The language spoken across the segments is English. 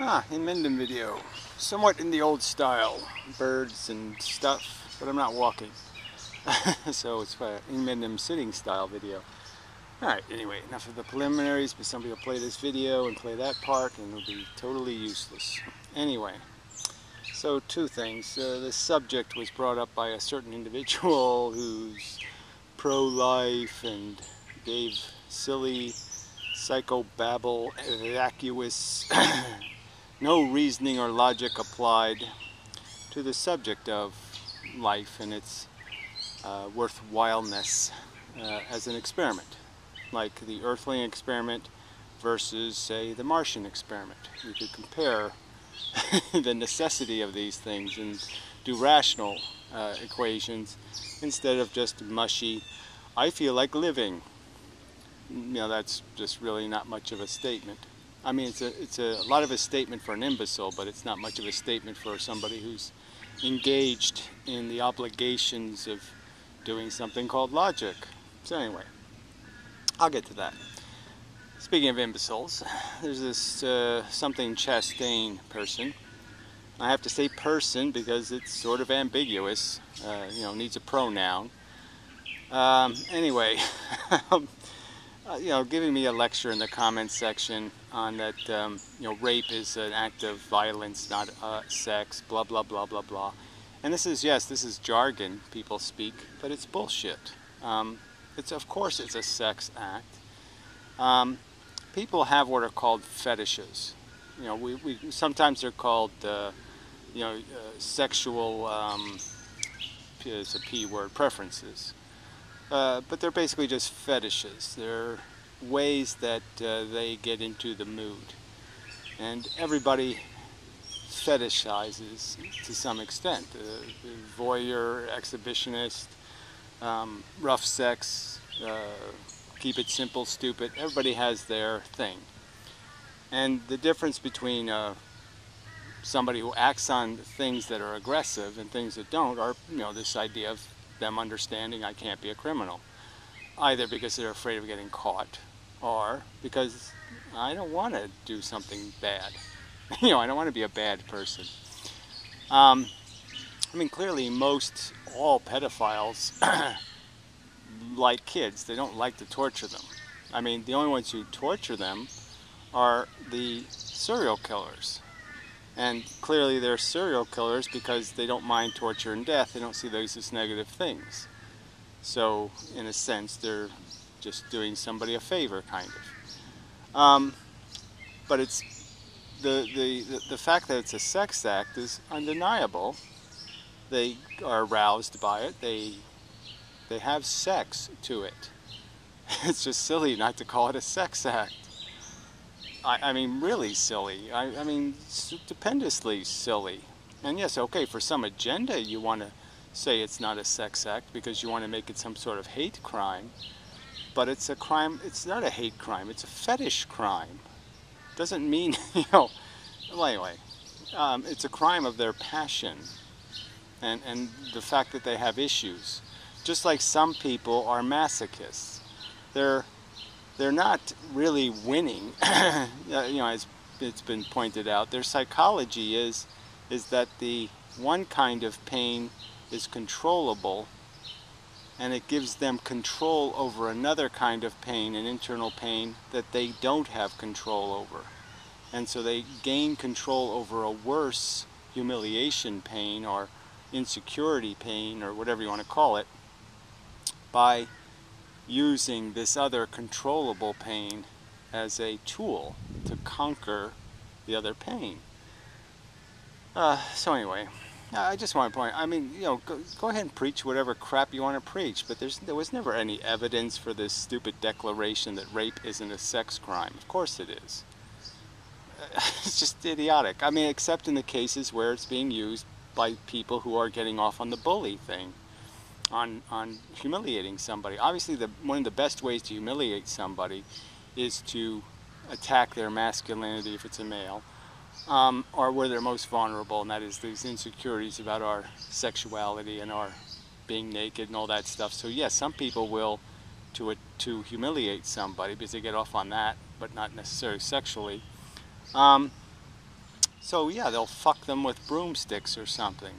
Inmendham video. Somewhat in the old style. Birds and stuff, but I'm not walking. So it's an inmendham sitting style video. Alright, anyway, enough of the preliminaries, but somebody will play this video and play that part and it'll be totally useless. Anyway, so two things. The subject was brought up by a certain individual who's pro-life and gave silly psychobabble, vacuous, no reasoning or logic applied to the subject of life and its worthwhileness as an experiment, like the Earthling experiment versus, say, the Martian experiment. You could compare the necessity of these things and do rational equations instead of just mushy, I feel like living. You know, that's just really not much of a statement. I mean, it's a lot of a statement for an imbecile, but it's not much of a statement for somebody who's engaged in the obligations of doing something called logic. So anyway, I'll get to that. Speaking of imbeciles, there's this something Chastain person. I have to say person because it's sort of ambiguous, you know, needs a pronoun. Anyway, you know, giving me a lecture in the comments section on that, you know, rape is an act of violence, not sex, blah, blah, blah, blah, blah. And this is, yes, this is jargon people speak, but it's bullshit. Of course it's a sex act. People have what are called fetishes. You know, sometimes they're called, you know, sexual, it's a P word, preferences. But they're basically just fetishes. They're ways that they get into the mood. And everybody fetishizes to some extent. Voyeur, exhibitionist, rough sex, keep it simple, stupid. Everybody has their thing. And the difference between somebody who acts on things that are aggressive and things that don't are, you know, this idea of them understanding I can't be a criminal, either because they're afraid of getting caught or because I don't want to do something bad. You know, I don't want to be a bad person. I mean, clearly all pedophiles like kids. They don't like to torture them. I mean, the only ones who torture them are the serial killers. And clearly they're serial killers because they don't mind torture and death. They don't see those as negative things. So, in a sense, they're just doing somebody a favor, kind of. But it's the fact that it's a sex act is undeniable. They are aroused by it. They have sex to it. It's just silly not to call it a sex act. I mean, really silly. I mean, stupendously silly. And yes, okay, for some agenda you want to say it's not a sex act because you want to make it some sort of hate crime. But it's a crime, it's not a hate crime, it's a fetish crime. Doesn't mean, you know, well anyway, it's a crime of their passion and the fact that they have issues. Just like some people are masochists. They're not really winning. You know, as it's been pointed out, their psychology is that the one kind of pain is controllable and it gives them control over another kind of pain, an internal pain that they don't have control over. And so they gain control over a worse humiliation pain or insecurity pain or whatever you want to call it by using this other controllable pain as a tool to conquer the other pain. So anyway, I just want to point, I mean, you know, go ahead and preach whatever crap you want to preach, but there was never any evidence for this stupid declaration that rape isn't a sex crime. Of course it is. It's just idiotic. I mean, except in the cases where it's being used by people who are getting off on the bully thing. On humiliating somebody. Obviously, one of the best ways to humiliate somebody is to attack their masculinity if it's a male, or where they're most vulnerable, and that is these insecurities about our sexuality and our being naked and all that stuff. So yes, some people will to humiliate somebody because they get off on that, but not necessarily sexually. So yeah, they'll fuck them with broomsticks or something.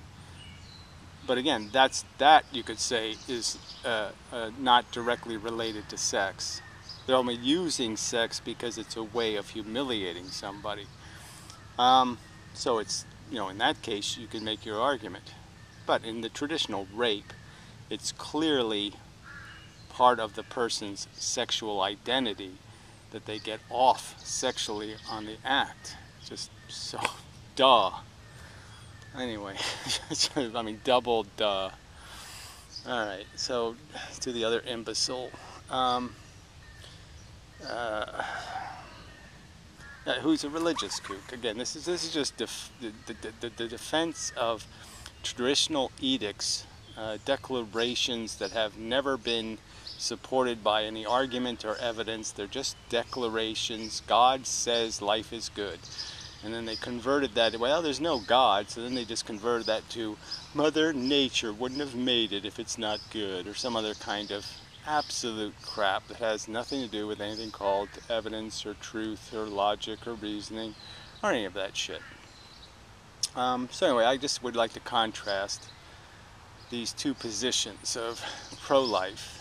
But again, that you could say is not directly related to sex. They're only using sex because it's a way of humiliating somebody. So it's, in that case, you can make your argument. But in the traditional rape, it's clearly part of the person's sexual identity that they get off sexually on the act. Just so, duh. Anyway, I mean, double duh. Alright, so to the other imbecile. Who's a religious kook. Again, this is just the defense of traditional edicts, declarations that have never been supported by any argument or evidence. They're just declarations. God says life is good. And then they converted that, well, there's no God, so then they just converted that to Mother Nature wouldn't have made it if it's not good, or some other kind of absolute crap that has nothing to do with anything called evidence or truth or logic or reasoning or any of that shit. So anyway, I just would like to contrast these two positions of pro-life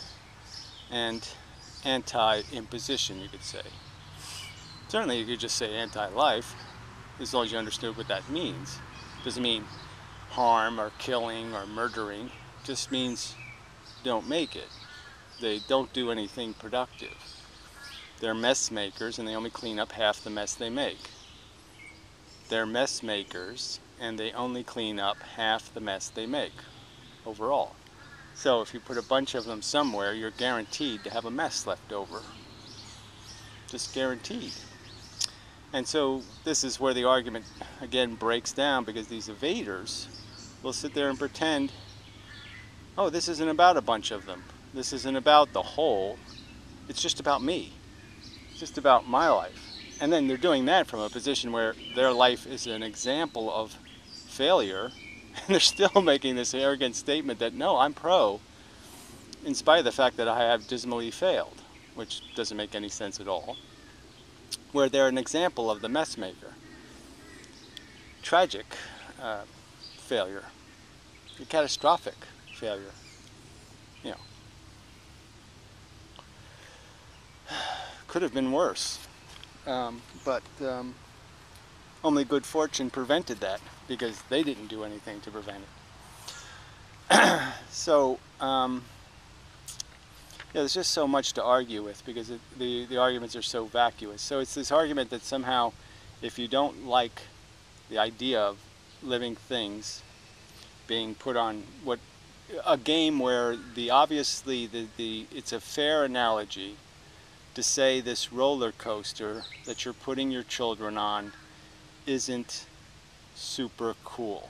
and anti-imposition, you could say. Certainly you could just say anti-life, as long as you understood what that means. It doesn't mean harm or killing or murdering. It just means don't make it. They don't do anything productive. They're mess makers and they only clean up half the mess they make. They're mess makers and they only clean up half the mess they make overall. So if you put a bunch of them somewhere, you're guaranteed to have a mess left over. Just guaranteed. And so this is where the argument again breaks down, because these evaders will sit there and pretend, oh, this isn't about a bunch of them. This isn't about the whole. It's just about me. It's just about my life. And then they're doing that from a position where their life is an example of failure. And they're still making this arrogant statement that, no, I'm pro, in spite of the fact that I have dismally failed, which doesn't make any sense at all. Where they're an example of the mess maker. Tragic failure. A catastrophic failure. Could have been worse. But only good fortune prevented that, because they didn't do anything to prevent it. So, there's just so much to argue with, because the arguments are so vacuous. So it's this argument that somehow, if you don't like the idea of living things being put on a game where it's a fair analogy to say this roller coaster that you're putting your children on isn't super cool.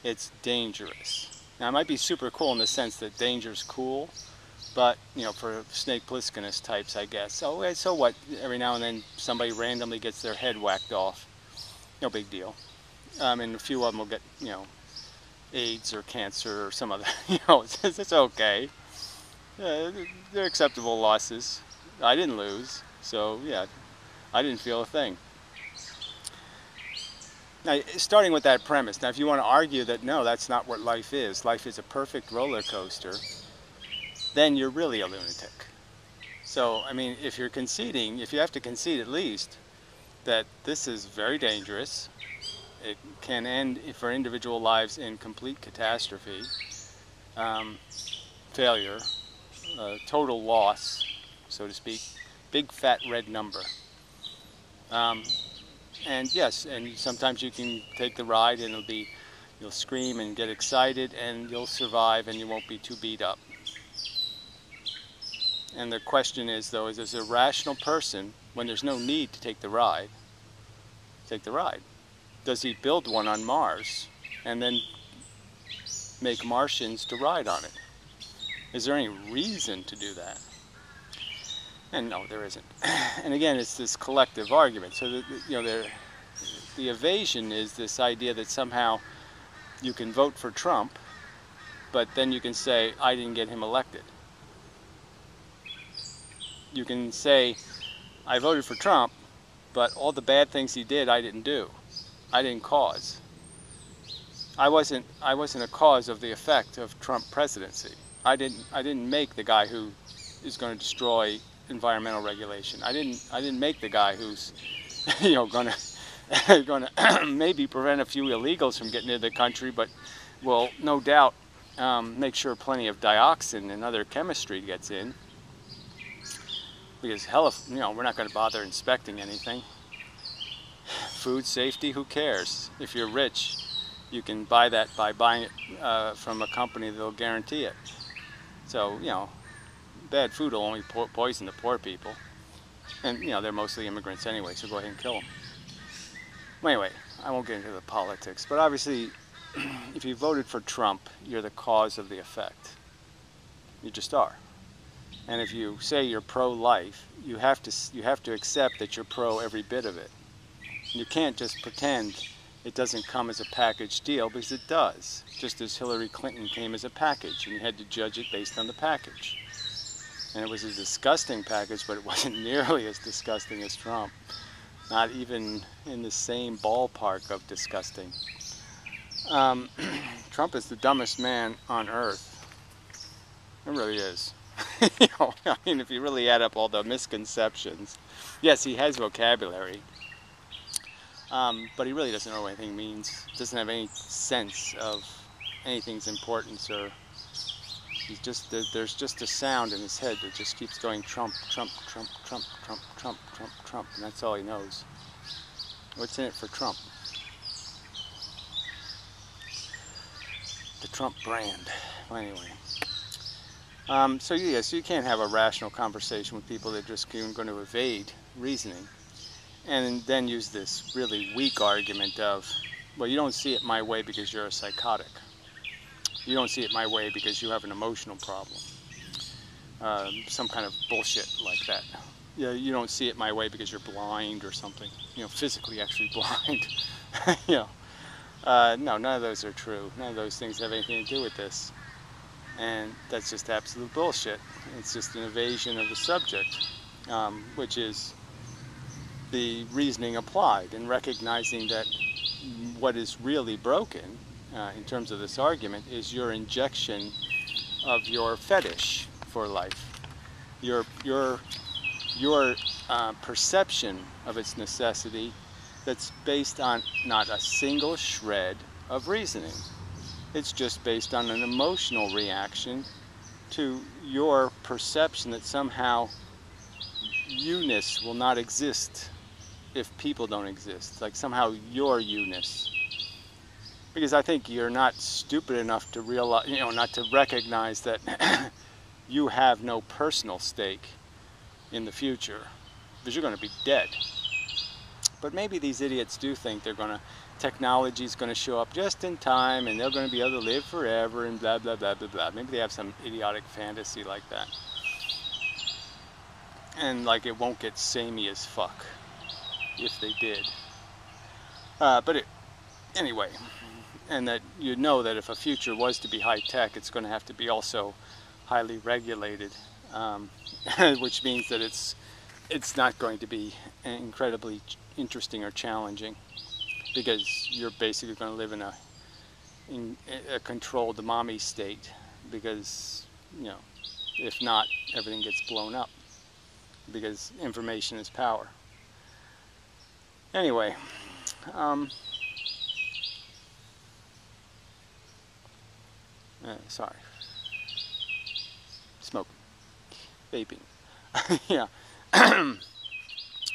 It's dangerous. Now, it might be super cool in the sense that danger's cool, but, for Snake Plisskenus types, I guess. So what? Every now and then somebody randomly gets their head whacked off. No big deal. And a few of them will get, AIDS or cancer or some other, it's okay. They're acceptable losses. I didn't lose, so yeah, I didn't feel a thing. Now, starting with that premise, now if you want to argue that no, that's not what life is a perfect roller coaster, then you're really a lunatic. So, I mean, if you have to concede at least that this is very dangerous, it can end for individual lives in complete catastrophe, failure, total loss, so to speak, big fat red number. And yes, and sometimes you can take the ride and you'll scream and get excited and you'll survive and you won't be too beat up. And the question is, though, is a rational person, when there's no need to take the ride, Does he build one on Mars and then make Martians to ride on it? Is there any reason to do that? And no, there isn't. And again, it's this collective argument. So the evasion is this idea that somehow you can vote for Trump, but then you can say, I didn't get him elected. You can say, I voted for Trump, but all the bad things he did, I didn't do. I didn't cause. I wasn't a cause of the effect of Trump presidency. I didn't make the guy who is going to destroy environmental regulation. I didn't make the guy who's going to maybe prevent a few illegals from getting into the country, but will no doubt make sure plenty of dioxin and other chemistry gets in. Because hell, we're not going to bother inspecting anything. Food safety, who cares? If you're rich, you can buy that by buying it from a company that'll guarantee it. So, bad food will only poison the poor people. And, they're mostly immigrants anyway, so go ahead and kill them. Well, anyway, I won't get into the politics, but obviously, if you voted for Trump, you're the cause of the effect. You just are. And if you say you're pro-life, you have to accept that you're pro every bit of it. You can't just pretend it doesn't come as a package deal, because it does. Just as Hillary Clinton came as a package, and you had to judge it based on the package. And it was a disgusting package, but it wasn't nearly as disgusting as Trump. Not even in the same ballpark of disgusting. Trump is the dumbest man on earth. It really is. I mean, if you really add up all the misconceptions, yes, he has vocabulary, but he really doesn't know what anything means. Doesn't have any sense of anything's importance, or there's just a sound in his head that just keeps going Trump, Trump, Trump, Trump, Trump, Trump, Trump, Trump, and that's all he knows. What's in it for Trump? The Trump brand. Well, anyway. So you can't have a rational conversation with people that are just going to evade reasoning, and then use this really weak argument of, well, you don't see it my way because you're a psychotic. You don't see it my way because you have an emotional problem. Some kind of bullshit like that. Yeah, you don't see it my way because you're blind or something. Physically actually blind. No, none of those are true. None of those things have anything to do with this. And that's just absolute bullshit. It's just an evasion of the subject, which is the reasoning applied, and recognizing that what is really broken in terms of this argument is your injection of your fetish for life, your perception of its necessity that's based on not a single shred of reasoning. It's just based on an emotional reaction to your perception that somehow you-ness will not exist if people don't exist. Like somehow you're you-ness. Because I think you're not stupid enough to realize, not to recognize that you have no personal stake in the future, because you're going to be dead. But maybe these idiots do think technology's going to show up just in time, and they're going to be able to live forever, and blah, blah, blah, blah, blah. Maybe they have some idiotic fantasy like that. And like it won't get samey as fuck if they did. Anyway, and that that if a future was to be high-tech, it's going to have to be also highly regulated, which means that it's not going to be incredibly interesting or challenging, because you're basically going to live in a controlled mommy state, because if not, everything gets blown up, because information is power. Anyway, sorry, smoking, vaping. Yeah.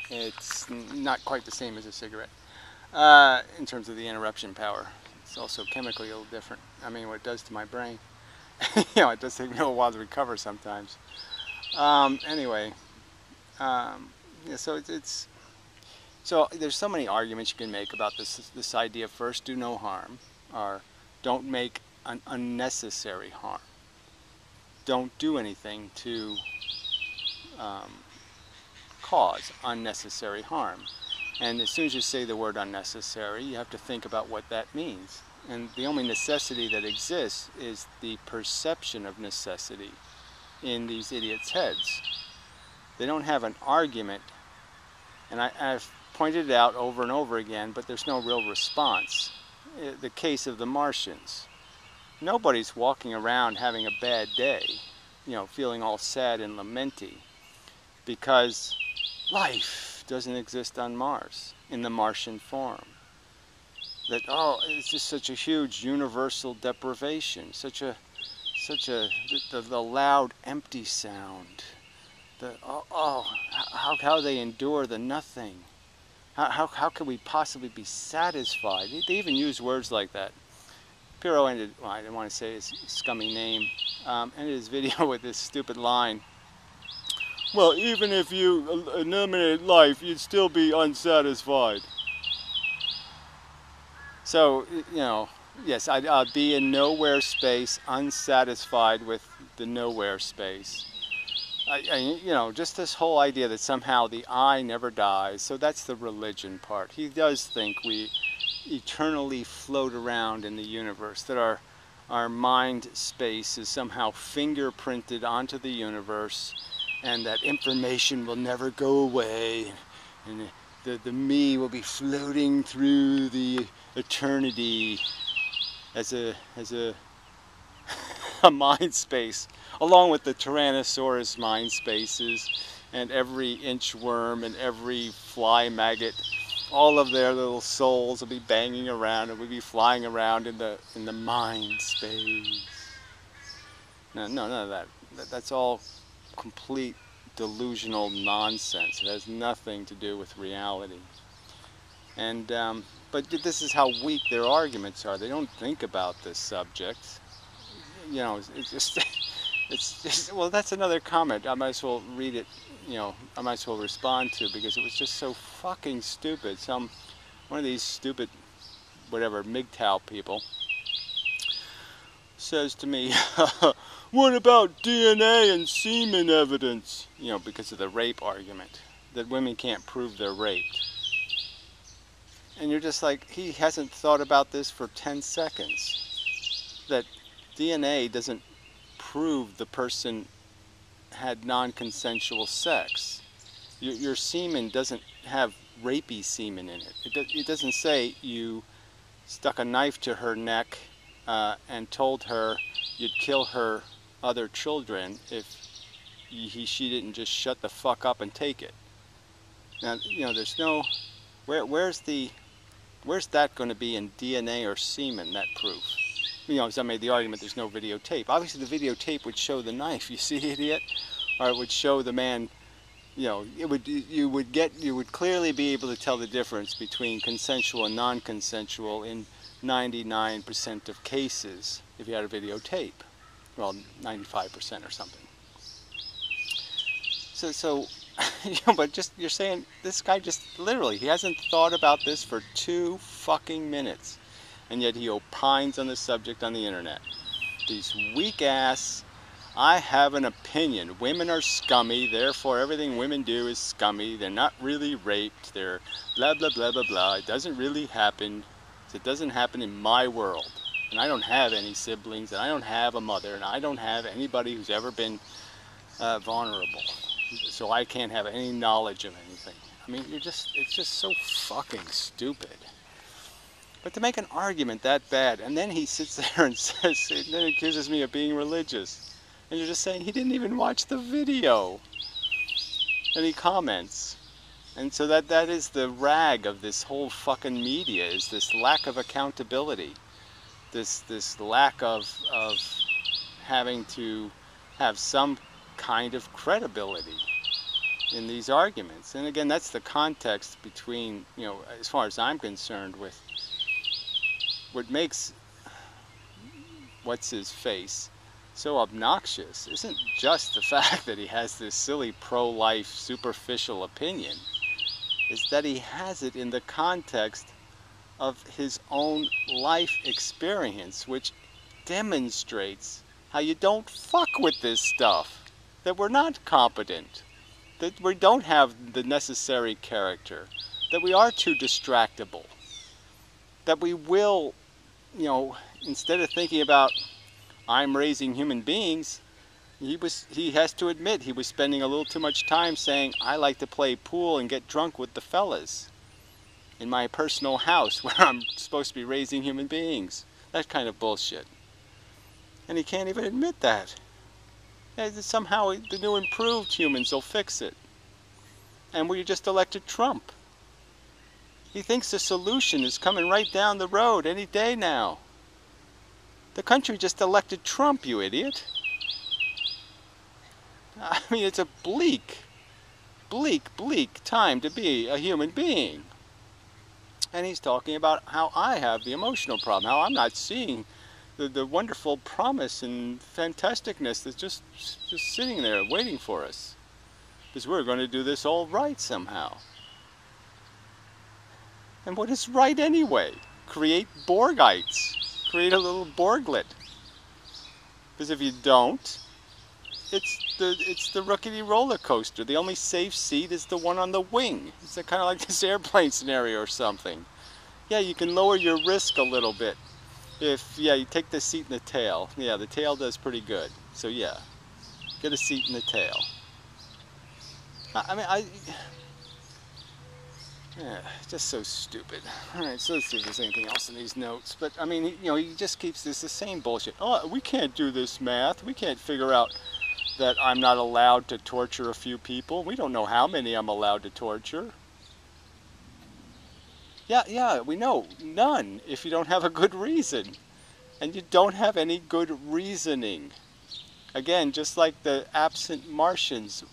It's not quite the same as a cigarette in terms of the interruption power. It's also chemically a little different. I mean, what it does to my brain. It does take me a little while to recover sometimes. Anyway, so there's so many arguments you can make about this idea. First, do no harm, or don't make an unnecessary harm. Don't do anything to cause unnecessary harm. And as soon as you say the word unnecessary, you have to think about what that means. And the only necessity that exists is the perception of necessity in these idiots' heads. They don't have an argument, and I've pointed it out over and over again, but there's no real response. The case of the Martians. Nobody's walking around having a bad day, feeling all sad and lamenty, because life doesn't exist on Mars in the Martian form. That, it's just such a huge universal deprivation, the loud empty sound, how they endure the nothing. How could we possibly be satisfied? They even use words like that. Piro ended, well, I didn't want to say his scummy name, ended his video with this stupid line. Well, even if you eliminate life, you'd still be unsatisfied. So, yes, I'd be in nowhere space, unsatisfied with the nowhere space. Just this whole idea that somehow the I never dies. So that's the religion part. He does think we eternally float around in the universe, that our mind space is somehow fingerprinted onto the universe, and that information will never go away, and the me will be floating through the eternity as a a mind space, along with the Tyrannosaurus mind spaces and every inchworm and every fly maggot. All of their little souls will be banging around, and we'll be flying around in the mind space. No, none of that. That's all complete delusional nonsense. It has nothing to do with reality. And but this is how weak their arguments are. They don't think about this subject. It's just well, that's another comment I might as well read it, I might as well respond to, because it was just so fucking stupid. One of these stupid, whatever, MGTOW people says to me, what about DNA and semen evidence? Because of the rape argument, that women can't prove they're raped. And you're just like, he hasn't thought about this for 10 seconds. That DNA doesn't prove the person had non-consensual sex. Your semen doesn't have rapey semen in it. It doesn't say you stuck a knife to her neck and told her you'd kill her other children if she didn't just shut the fuck up and take it. Now, there's no... Where's that going to be in DNA or semen, that proof? Some made the argument there's no videotape. Obviously the videotape would show the knife, you see, idiot? Or it would show the man, you would clearly be able to tell the difference between consensual and non-consensual in 99% of cases if you had a videotape. Well, 95% or something. So but you're saying this guy just literally, he hasn't thought about this for 2 fucking minutes. And yet he opines on the subject on the internet. These weak ass, I have an opinion. Women are scummy, therefore everything women do is scummy. They're not really raped. They're blah, blah, blah, blah, blah. It doesn't really happen. It doesn't happen in my world. And I don't have any siblings, and I don't have a mother, and I don't have anybody who's ever been vulnerable. So I can't have any knowledge of anything. I mean, it's just so fucking stupid. But to make an argument that bad, and then he sits there and says, and then accuses me of being religious. And you're just saying he didn't even watch the video. And he comments. And so that is the rag of this whole fucking media, is this lack of accountability. This lack of having to have some kind of credibility in these arguments. And again, that's the context between, as far as I'm concerned, with what makes what's-his-face so obnoxious isn't just the fact that he has this silly pro-life superficial opinion. It's that he has it in the context of his own life experience, which demonstrates how you don't fuck with this stuff. That we're not competent. That we don't have the necessary character. That we are too distractible. That we will, instead of thinking about I'm raising human beings, he has to admit he was spending a little too much time saying I like to play pool and get drunk with the fellas. in my personal house where I'm supposed to be raising human beings. That kind of bullshit. And he can't even admit that. Somehow the new improved humans will fix it. And we just elected Trump. He thinks the solution is coming right down the road any day now. The country just elected Trump, you idiot. I mean, it's a bleak time to be a human being. And he's talking about how I have the emotional problem, how I'm not seeing the wonderful promise and fantasticness that's just sitting there waiting for us. Because we're going to do this all right somehow. And what is right anyway? Create Borgites. Create a little Borglet. Because if you don't, it's the rickety roller coaster. The only safe seat is the one on the wing. It's kind of like this airplane scenario or something. Yeah, you can lower your risk a little bit. If, yeah, you take the seat in the tail. Yeah, the tail does pretty good. So yeah, get a seat in the tail. Yeah, just so stupid. Alright, so let's see if there's anything else in these notes. But, I mean, you know, he just keeps the same bullshit. Oh, we can't do this math. We can't figure out that I'm not allowed to torture a few people. We don't know how many I'm allowed to torture. Yeah, we know. None, if you don't have a good reason. And you don't have any good reasoning. Again, just like the absent Martians,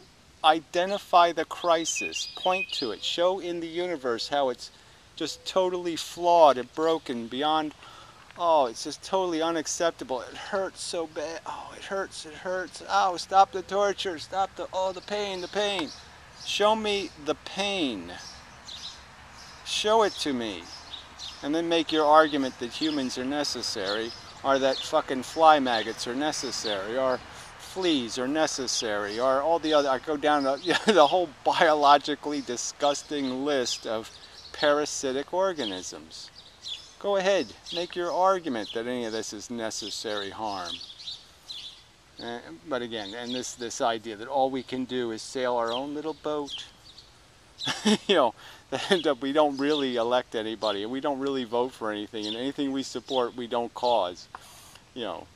identify the crisis, point to it, show in the universe how it's just totally flawed and broken beyond, oh, it's just totally unacceptable. It hurts so bad. Oh, it hurts. Oh, stop the torture, stop the pain. Show me the pain. Show it to me. And then make your argument that humans are necessary, or that fucking fly maggots are necessary, or fleas are necessary, or all the other, I go down the whole biologically disgusting list of parasitic organisms. Go ahead, make your argument that any of this is necessary harm. But again, and this idea that all we can do is sail our own little boat, you know, that we don't really elect anybody, and we don't really vote for anything, and anything we support we don't cause. You know,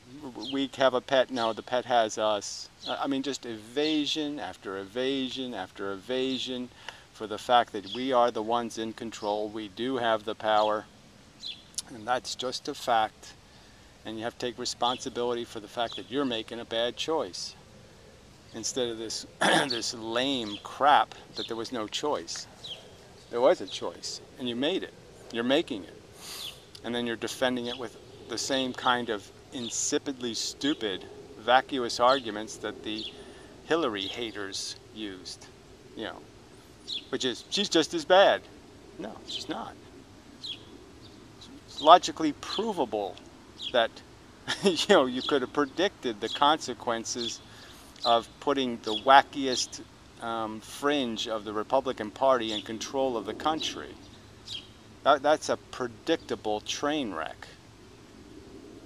we have a pet, no, the pet has us. I mean, just evasion after evasion after evasion for the fact that we are the ones in control. We do have the power, and that's just a fact. And you have to take responsibility for the fact that you're making a bad choice, instead of this this lame crap that there was no choice. There was a choice, and you made it. You're making it. And then you're defending it with the same kind of insipidly stupid, vacuous arguments that the Hillary haters used. You know, which is, she's just as bad. No, she's not. It's logically provable that, you know, you could have predicted the consequences of putting the wackiest fringe of the Republican Party in control of the country. That's a predictable train wreck.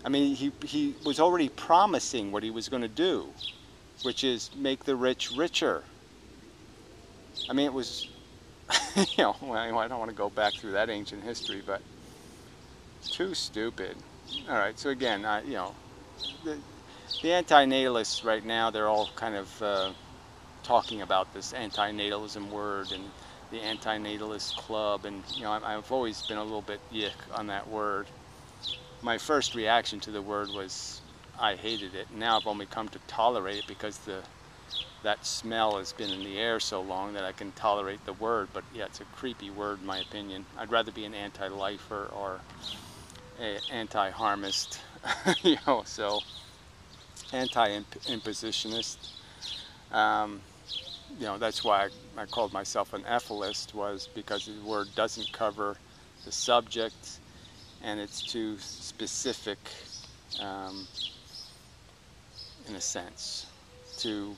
I mean, he was already promising what he was going to do, which is make the rich richer. I mean, it was, you know, well, I don't want to go back through that ancient history, but too stupid. All right, so again, you know, the anti-natalists right now, they're all kind of talking about this anti-natalism word and the anti-natalist club, and you know, I've always been a little bit yick on that word. My first reaction to the word was I hated it. Now I've only come to tolerate it because that smell has been in the air so long that I can tolerate the word. But yeah, it's a creepy word in my opinion. I'd rather be an anti-lifer or an anti-harmist, you know, so anti-impositionist. You know, that's why I called myself an ethicist, was because the word doesn't cover the subject, and it's too specific, in a sense, to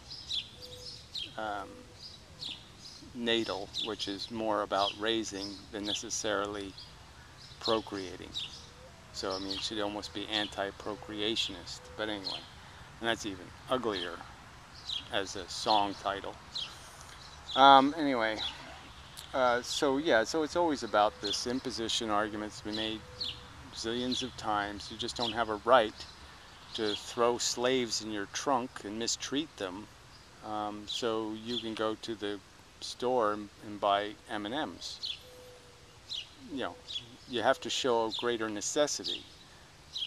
natal, which is more about raising than necessarily procreating. So, I mean, it should almost be anti-procreationist, but anyway, and that's even uglier as a song title. Anyway, So yeah, so it's always about this imposition arguments been made zillions of times. You just don't have a right to throw slaves in your trunk and mistreat them. So you can go to the store and buy M&Ms. You know, you have to show a greater necessity.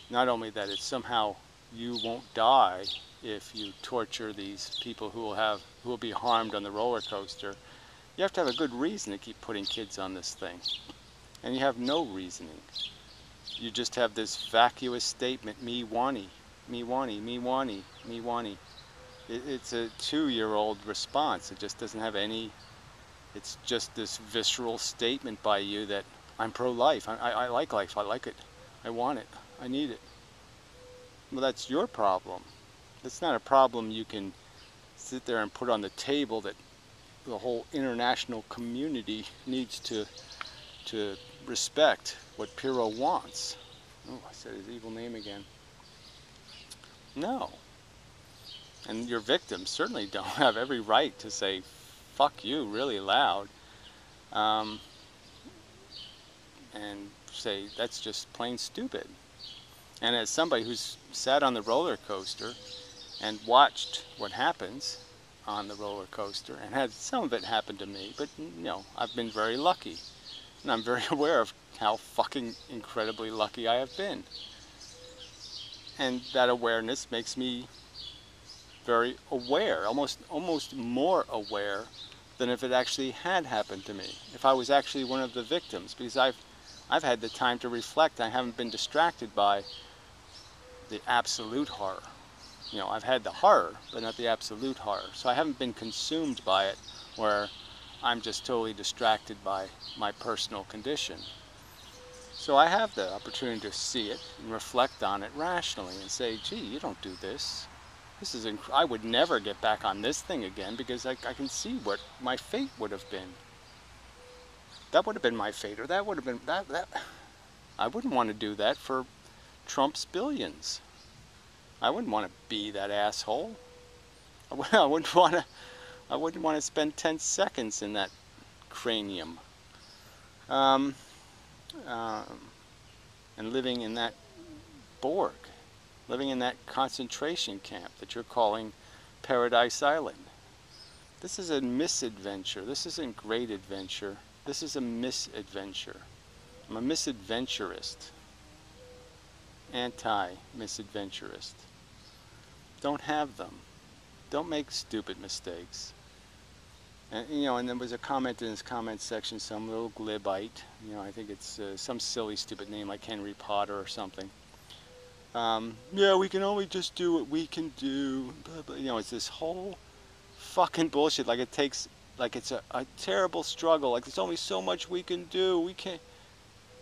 Not only that, it's somehow you won't die if you torture these people who will be harmed on the roller coaster. You have to have a good reason to keep putting kids on this thing. And you have no reasoning. You just have this vacuous statement, me wanty, me wanty, me wanty, me wanty. It's a 2-year-old response. It just doesn't have any, it's just this visceral statement by you that I'm pro-life, I like life, I like it, I want it, I need it. Well, that's your problem. It's not a problem you can sit there and put on the table that the whole international community needs to respect what Piro wants. Oh, I said his evil name again. No. And your victims certainly don't have every right to say, fuck you, really loud. And say, that's just plain stupid. And as somebody who's sat on the roller coaster and watched what happens on the roller coaster, and had some of it happen to me, but you know, I've been very lucky. And I'm very aware of how fucking incredibly lucky I have been. And that awareness makes me very aware, almost more aware than if it actually had happened to me. If I was actually one of the victims, because I've had the time to reflect. I haven't been distracted by the absolute horror. You know, I've had the horror, but not the absolute horror. So I haven't been consumed by it, where I'm just totally distracted by my personal condition. So I have the opportunity to see it and reflect on it rationally and say, gee, you don't do this. This is I would never get back on this thing again, because I can see what my fate would have been. That would have been my fate, or that would have been that. I wouldn't want to do that for Trump's billions. I wouldn't want to be that asshole. I wouldn't want to spend 10 seconds in that cranium. And living in that Borg, living in that concentration camp that you're calling Paradise Island. This is a misadventure. This isn't great adventure. This is a misadventure. I'm a misadventurist. Anti-misadventurist. Don't have them. Don't make stupid mistakes. And, you know, and there was a comment in this comment section, some little glibite, you know, I think it's some silly stupid name like Henry Potter or something. Yeah, we can only just do what we can do. But, you know, it's this whole fucking bullshit. Like it takes, like it's a terrible struggle. Like there's only so much we can do. We can't.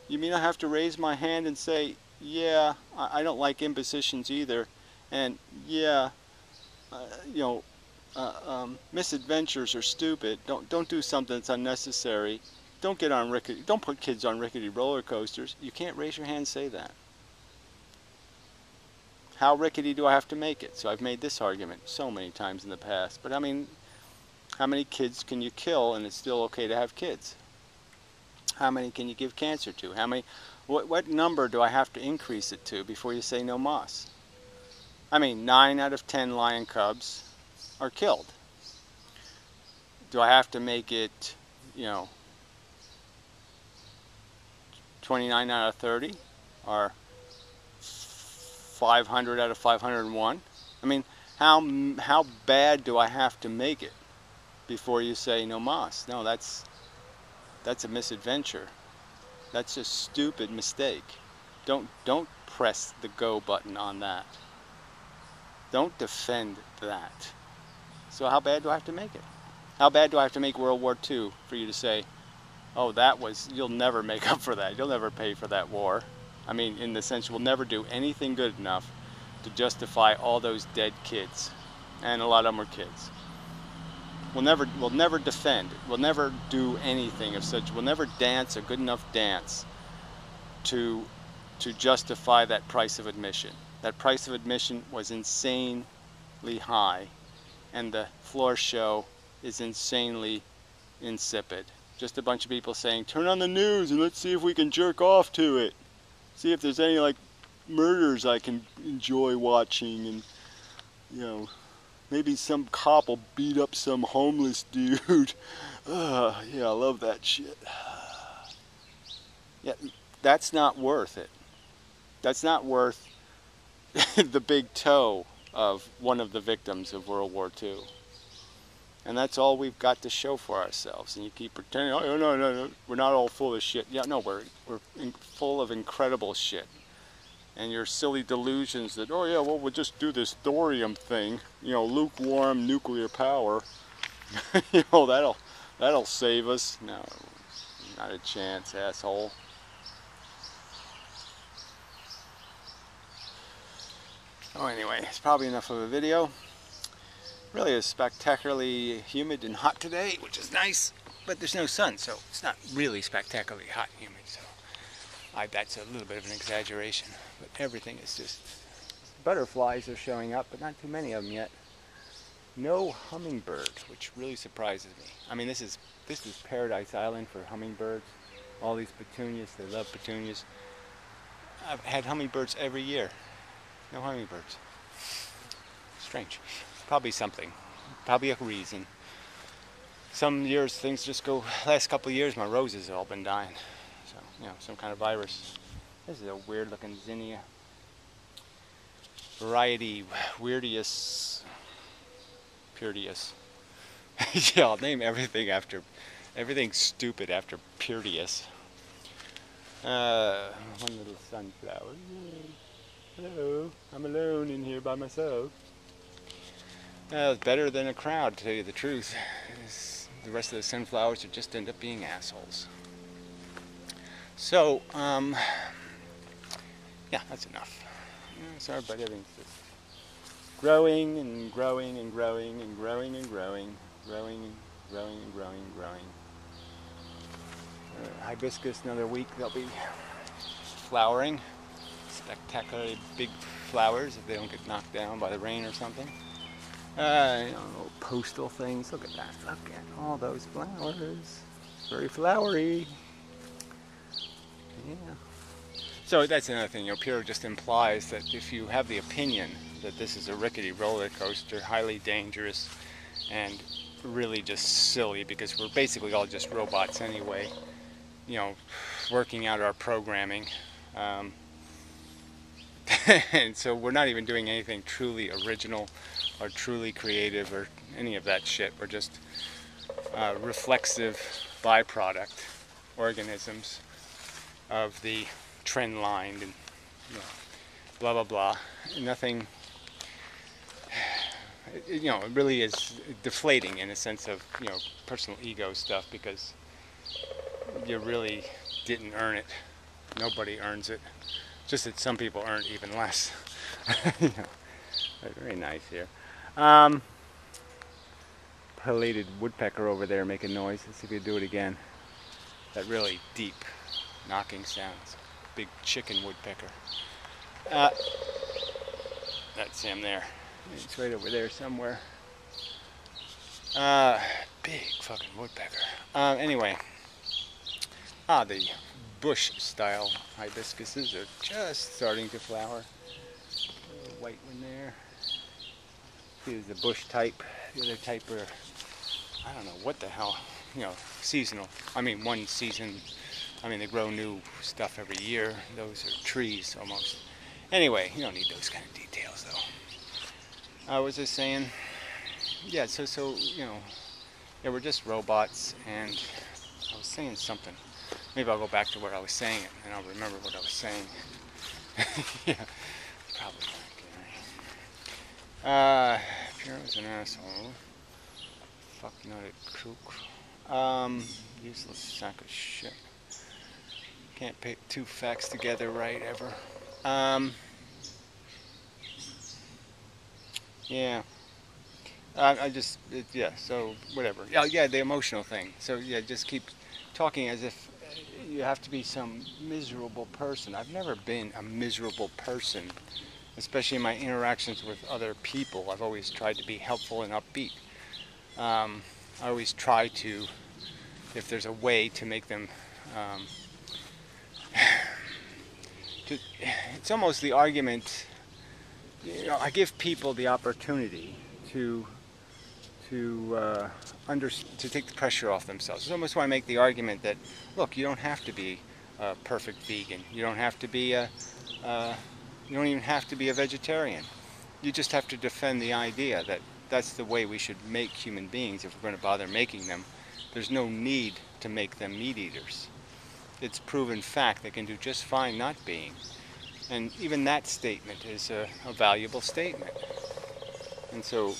You mean I have to raise my hand and say, yeah, I don't like impositions either, and yeah, you know, misadventures are stupid. Don't do something that's unnecessary. Don't get on rickety. Don't put kids on rickety roller coasters. You can't raise your hand and say that. How rickety do I have to make it? So I've made this argument so many times in the past. But I mean, how many kids can you kill and it's still okay to have kids? How many can you give cancer to? How many? What number do I have to increase it to before you say no mas? I mean, 9 out of 10 lion cubs are killed. Do I have to make it, you know, 29 out of 30? Or 500 out of 501? I mean, how bad do I have to make it before you say no mas? No, that's a misadventure. That's a stupid mistake. Don't press the go button on that. Don't defend that. So how bad do I have to make it? How bad do I have to make World War II for you to say, oh, you'll never make up for that. You'll never pay for that war. I mean, in the sense, we'll never do anything good enough to justify all those dead kids. And a lot of them were kids. We'll never defend. We'll never do anything of such. We'll never dance a good enough dance to justify that price of admission. That price of admission was insanely high, and the floor show is insanely insipid. Just a bunch of people saying, turn on the news and let's see if we can jerk off to it. See if there's any like murders I can enjoy watching, and you know, maybe some cop will beat up some homeless dude. Yeah, I love that shit. Yeah, that's not worth it. That's not worth the big toe of one of the victims of World War II. And that's all we've got to show for ourselves. And you keep pretending, oh, no, we're not all full of shit. Yeah, no, we're full of incredible shit. And your silly delusions that, oh yeah, well, we'll just do this thorium thing, you know, lukewarm nuclear power. You know, that'll save us. No, not a chance, asshole. Oh, anyway, it's probably enough of a video. Really is spectacularly humid and hot today, which is nice, but there's no sun, so it's not really spectacularly hot and humid, so that's a little bit of an exaggeration. But everything is just... Butterflies are showing up, but not too many of them yet. No hummingbirds, which really surprises me. I mean, this is Paradise Island for hummingbirds. All these petunias, they love petunias. I've had hummingbirds every year. No hummingbirds. Strange. Probably something. Probably a reason. Some years things just go... Last couple of years my roses have all been dying. So, you know, some kind of virus. This is a weird looking zinnia. Variety Weirdius. Purdius. Yeah, I'll name everything stupid after Purdius. One little sunflower. Yay. Hello, I'm alone in here by myself. It's better than a crowd, to tell you the truth. The rest of the sunflowers would just end up being assholes. So, yeah, that's enough. Sorry, but everything's just growing and growing and growing and growing and growing, growing and growing and growing and growing. Hibiscus, another week, they'll be flowering. Spectacularly big flowers if they don't get knocked down by the rain or something. You know, little postal things. Look at that. Look at all those flowers. Very flowery. Yeah. So that's another thing. You know, Pure just implies that if you have the opinion that this is a rickety roller coaster, highly dangerous, and really just silly because we're basically all just robots anyway, you know, working out our programming. And so we're not even doing anything truly original or truly creative or any of that shit. We're just reflexive byproduct organisms of the trend line and, you know, blah blah blah. Nothing, you know, it really is deflating in a sense of, you know, personal ego stuff, because you really didn't earn it. Nobody earns it. Just that some people earn even less. You know, very nice here. Pileated woodpecker over there making noise. Let's see if we can do it again. That really deep knocking sounds. Big chicken woodpecker. That's him there. It's right over there somewhere. Big fucking woodpecker. Anyway. The bush style hibiscuses are just starting to flower. A little white one there. Here's the bush type. The other type are, I don't know what the hell, you know, seasonal. I mean, one season, I mean, they grow new stuff every year. Those are trees almost. Anyway, you don't need those kind of details though. I was just saying, yeah, so, you know, yeah, we're just robots, and I was saying something. Maybe I'll go back to where I was saying it, and I'll remember what I was saying. Yeah, probably not. Pierre was an asshole. Fuck, not a kook. Useless sack of shit. Can't put two facts together right ever. Yeah. Yeah, so whatever. Yeah, the emotional thing. So yeah, just keep talking as if you have to be some miserable person. I've never been a miserable person, especially in my interactions with other people. I've always tried to be helpful and upbeat. I always try to if there's a way to make them, it's almost the argument, I give people the opportunity to take the pressure off themselves. I almost want to make the argument that, look, you don't have to be a perfect vegan. You don't have to be you don't even have to be a vegetarian. You just have to defend the idea that that's the way we should make human beings if we're going to bother making them. There's no need to make them meat eaters. It's proven fact they can do just fine not being. And even that statement is a valuable statement. And so,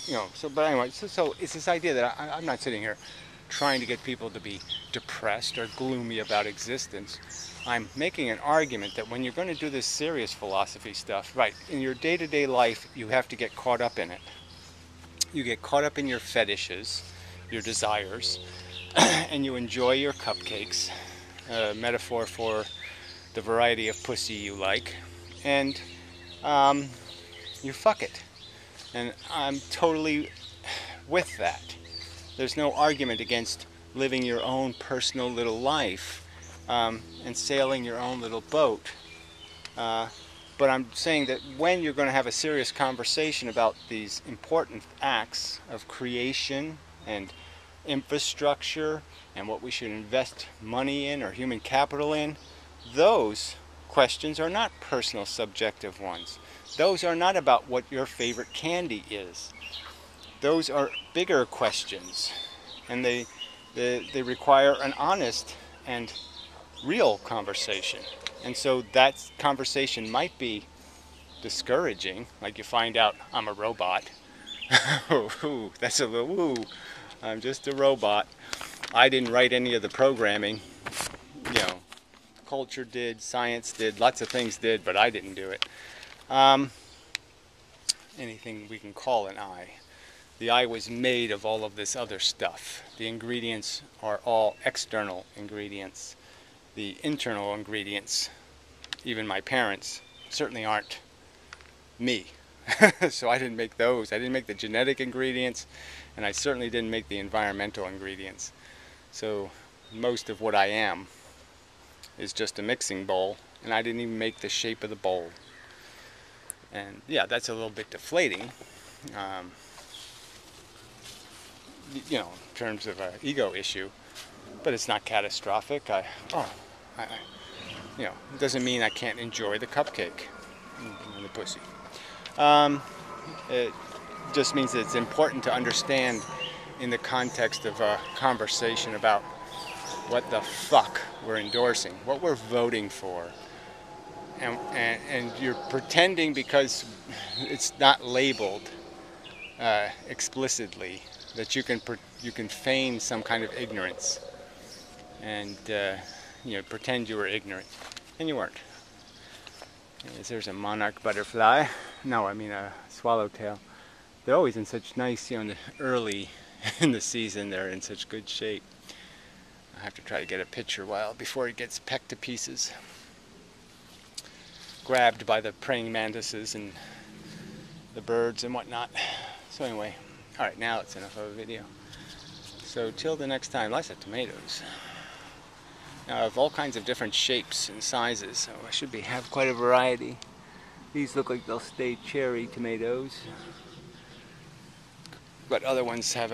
but anyway, so it's this idea that I'm not sitting here trying to get people to be depressed or gloomy about existence. I'm making an argument that when you're going to do this serious philosophy stuff, right, in your day-to-day life, you have to get caught up in it. You get caught up in your fetishes, your desires, and you enjoy your cupcakes, metaphor for the variety of pussy you like, and you fuck it. And I'm totally with that. There's no argument against living your own personal little life and sailing your own little boat. But I'm saying that when you're going to have a serious conversation about these important acts of creation and infrastructure and what we should invest money in or human capital in, those questions are not personal subjective ones. Those are not about what your favorite candy is. Those are bigger questions, and they require an honest and real conversation. And so that conversation might be discouraging, like you find out I'm a robot. Ooh, that's a little, ooh, I'm just a robot. I didn't write any of the programming. Culture did, science did, lots of things did, but I didn't do it. Anything we can call an eye. The eye was made of all of this other stuff. The ingredients are all external ingredients. The internal ingredients, even my parents, certainly aren't me. So I didn't make those. I didn't make the genetic ingredients, and I certainly didn't make the environmental ingredients. So most of what I am is just a mixing bowl, and I didn't even make the shape of the bowl. And yeah, that's a little bit deflating, in terms of an ego issue, but it's not catastrophic. It doesn't mean I can't enjoy the cupcake and the pussy. It just means that it's important to understand in the context of a conversation about what the fuck we're endorsing, what we're voting for. And you're pretending because it's not labeled explicitly that you can feign some kind of ignorance and pretend you were ignorant, and you weren't. There's a monarch butterfly. No, I mean a swallowtail. They're always in such nice, early in the season. They're in such good shape. I have to try to get a picture before it gets pecked to pieces, grabbed by the praying mantises and the birds and whatnot. So anyway, all right, now it's enough of a video. So till the next time, lots of tomatoes. Now of all kinds of different shapes and sizes, so I should have quite a variety. These look like they'll stay cherry tomatoes, but other ones have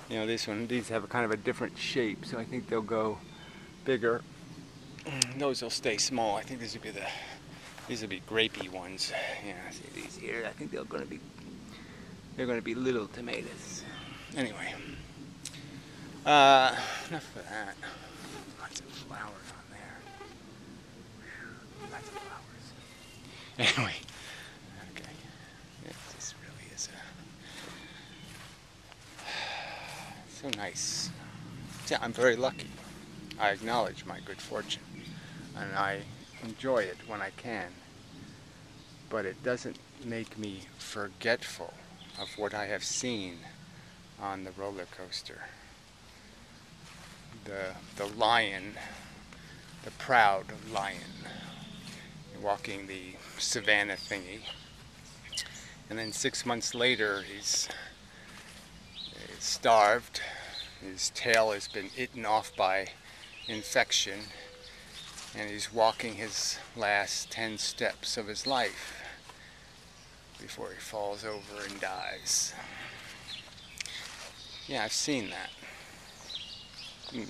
these have a kind of a different shape, so I think they'll go bigger. Those will stay small. I think these will be grapey ones. Yeah, see these here. I think they're going to be little tomatoes. Anyway, enough of that. Lots of flowers on there. Whew, lots of flowers. Anyway, okay. This really is so nice. Yeah, I'm very lucky. I acknowledge my good fortune, and I enjoy it when I can, but it doesn't make me forgetful of what I have seen on the roller coaster. The lion, the proud lion, walking the savannah thingy, and then 6 months later he's starved, His tail has been eaten off by infection, and he's walking his last 10 steps of his life before he falls over and dies. Yeah, I've seen that.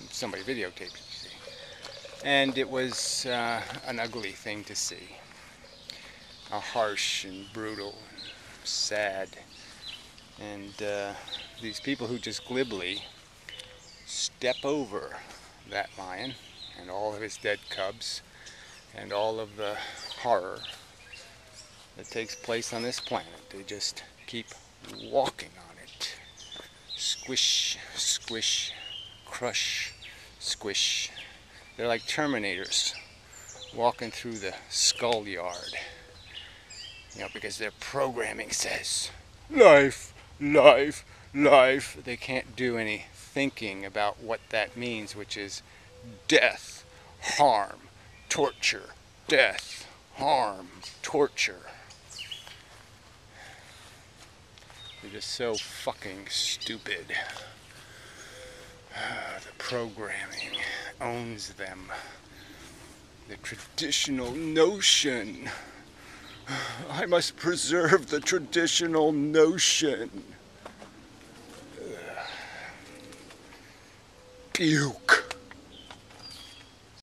Somebody videotaped it, you see. And it was an ugly thing to see. A harsh and brutal and sad. And these people who just glibly step over that lion and all of his dead cubs and all of the horror that takes place on this planet. They just keep walking on it. Squish, squish, crush, squish. They're like Terminators walking through the skull yard. You know, because their programming says, life, life, life. They can't do any thinking about what that means, which is death, harm, torture, death, harm, torture. They're just so fucking stupid. The programming owns them. The traditional notion. I must preserve the traditional notion. Puke.